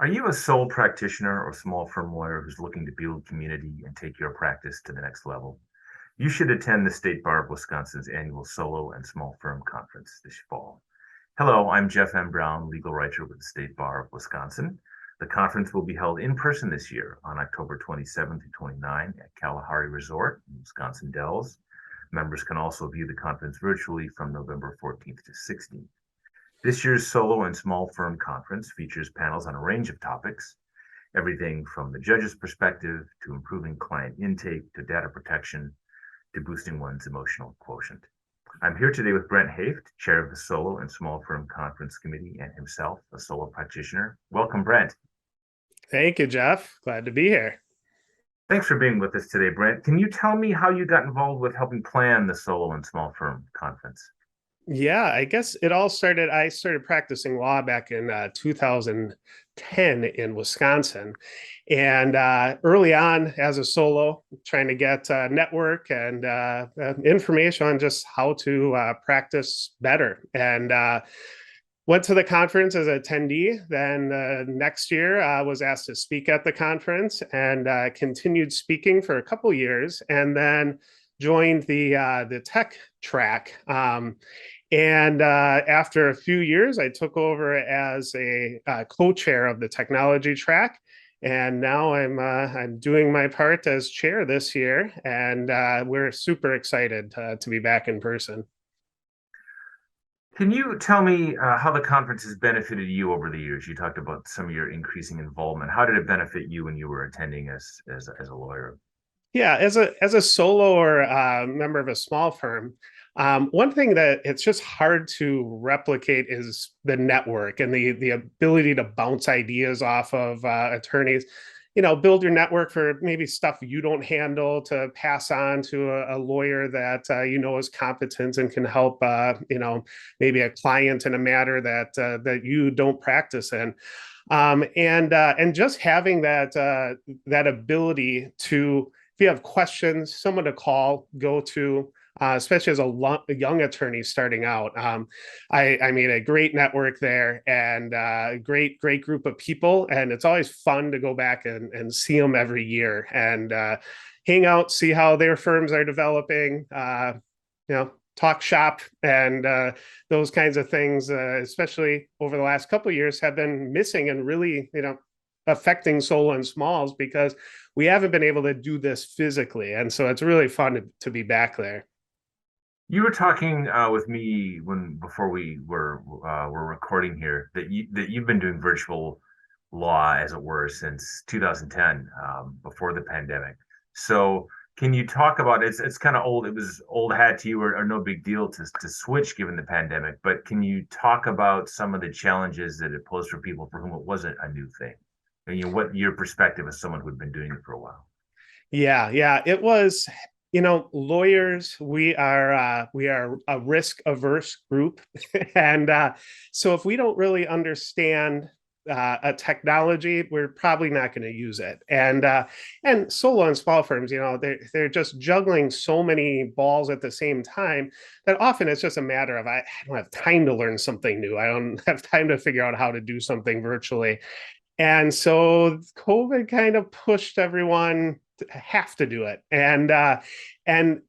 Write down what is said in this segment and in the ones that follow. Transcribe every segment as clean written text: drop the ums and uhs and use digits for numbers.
Are you a sole practitioner or small firm lawyer who's looking to build community and take your practice to the next level? You should attend the State Bar of Wisconsin's annual Solo and Small Firm Conference this fall. Hello, I'm Jeff M. Brown, legal writer with the State Bar of Wisconsin. The conference will be held in person this year on October 27 through 29 at Kalahari Resort in Wisconsin Dells. Members can also view the conference virtually from November 14th to 16th. This year's Solo and Small Firm Conference features panels on a range of topics, everything from the judge's perspective to improving client intake to data protection to boosting one's emotional quotient. I'm here today with Brent Hoeft, chair of the Solo and Small Firm Conference Committee, and himself, a solo practitioner. Welcome, Brent. Thank you, Jeff. Glad to be here. Thanks for being with us today, Brent. Can you tell me how you got involved with helping plan the Solo and Small Firm Conference? Yeah, I guess it all started. I started practicing law back in 2010 in Wisconsin. And early on, as a solo, trying to get network and information on just how to practice better. And went to the conference as an attendee. Then next year, I was asked to speak at the conference and continued speaking for a couple years, and then joined the tech track. And after a few years, I took over as a co-chair of the technology track. And now I'm doing my part as chair this year, and we're super excited to be back in person. Can you tell me how the conference has benefited you over the years? You talked about some of your increasing involvement. How did it benefit you when you were attending as a lawyer? Yeah, as a solo or member of a small firm, one thing that it's just hard to replicate is the network and the ability to bounce ideas off of attorneys. You know, build your network for maybe stuff you don't handle to pass on to a lawyer that you know is competent and can help. You know, maybe a client in a matter that you don't practice in. And just having that ability to, if you have questions, someone to call, go to, especially as a young attorney starting out. I mean, a great network there, and a great group of people. And it's always fun to go back and see them every year and hang out, see how their firms are developing, you know, talk shop, and those kinds of things, especially over the last couple of years, have been missing and really, you know, affecting solo and smalls because we haven't been able to do this physically. And so it's really fun to be back there. You were talking with me before we were recording here that you've been doing virtual law, as it were, since 2010, before the pandemic. So can you talk about it's kind of old, it was old hat to you, or no big deal to switch given the pandemic, but can you talk about some of the challenges that it posed for people for whom it wasn't a new thing? And, you know, what your perspective as someone who'd been doing it for a while? Yeah, it was, you know, lawyers, we are a risk averse group. And so if we don't really understand a technology, we're probably not going to use it. And solo and small firms, you know, they're just juggling so many balls at the same time that often it's just a matter of I don't have time to learn something new. I don't have time to figure out how to do something virtually. And so COVID kind of pushed everyone to have to do it. And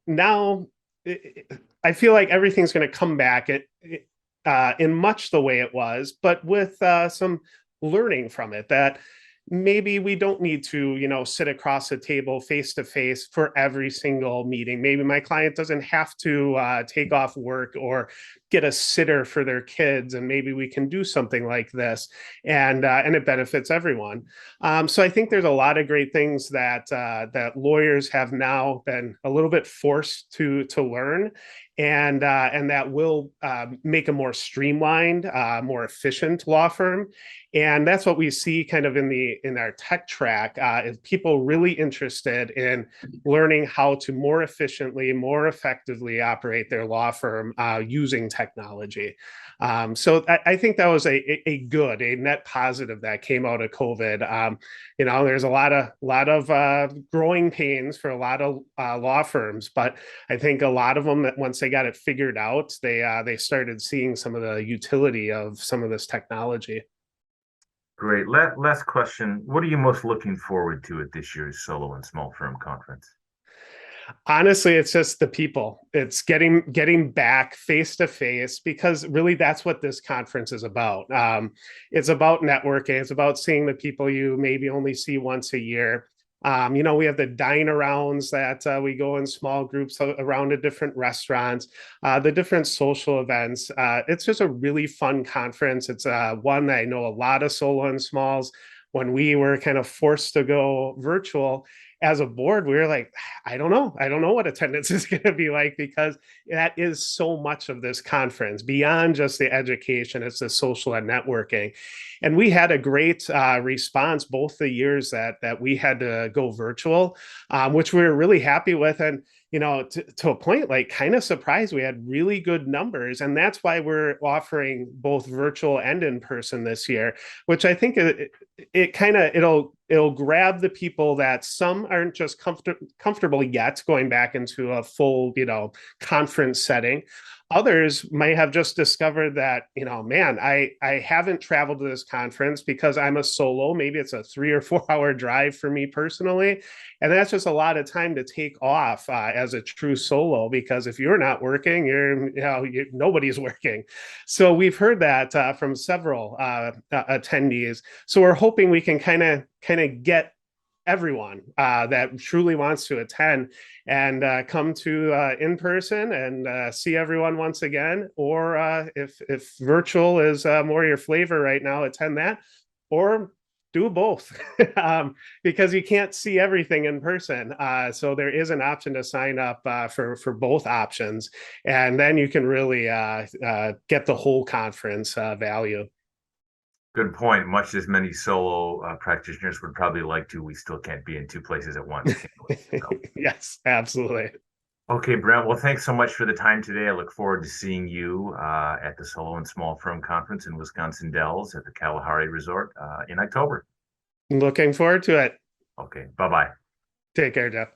now I feel like everything's going to come back in much the way it was, but with some learning from it that maybe we don't need to, you know, sit across the table face to face for every single meeting. Maybe my client doesn't have to take off work or get a sitter for their kids, and maybe we can do something like this, and it benefits everyone. So I think there's a lot of great things that lawyers have now been a little bit forced to learn, and that will make a more streamlined, more efficient law firm. And that's what we see kind of in our tech track, is people really interested in learning how to more efficiently, more effectively operate their law firm using technology. So I think that was a net positive that came out of COVID. You know, there's a lot of growing pains for a lot of law firms, but I think a lot of them, that once they got it figured out, they started seeing some of the utility of some of this technology. Great. Last question. What are you most looking forward to at this year's Solo and Small Firm Conference? Honestly, it's just the people. It's getting back face to face, because really that's what this conference is about. It's about networking. It's about seeing the people you maybe only see once a year. We have the dine arounds that we go in small groups around at different restaurants, the different social events. It's just a really fun conference. It's one that I know a lot of solo and smalls, when we were kind of forced to go virtual as a board, we were like, I don't know. I don't know what attendance is going to be like, because that is so much of this conference beyond just the education. It's the social and networking. And we had a great response both the years that we had to go virtual, which we were really happy with. And to a point, like kind of surprised, we had really good numbers. And that's why we're offering both virtual and in person this year, which I think it'll grab the people that some aren't just comfortable yet going back into a full, conference setting. Others might have just discovered that, man, I haven't traveled to this conference because I'm a solo. Maybe it's a 3 or 4 hour drive for me personally. And that's just a lot of time to take off as a true solo, because if you're not working, nobody's working. So we've heard that from several attendees. So we're hoping we can kind of get everyone that truly wants to attend and come to in person and see everyone once again, or if virtual is more your flavor right now, attend that, or do both. Because you can't see everything in person. So there is an option to sign up for both options, and then you can really get the whole conference value. Good point. Much as many solo practitioners would probably like to, we still can't be in two places at once. Yes, absolutely. Okay, Brent. Well, thanks so much for the time today. I look forward to seeing you at the Solo and Small Firm Conference in Wisconsin Dells at the Kalahari Resort in October. Looking forward to it. Okay, bye-bye. Take care, Jeff.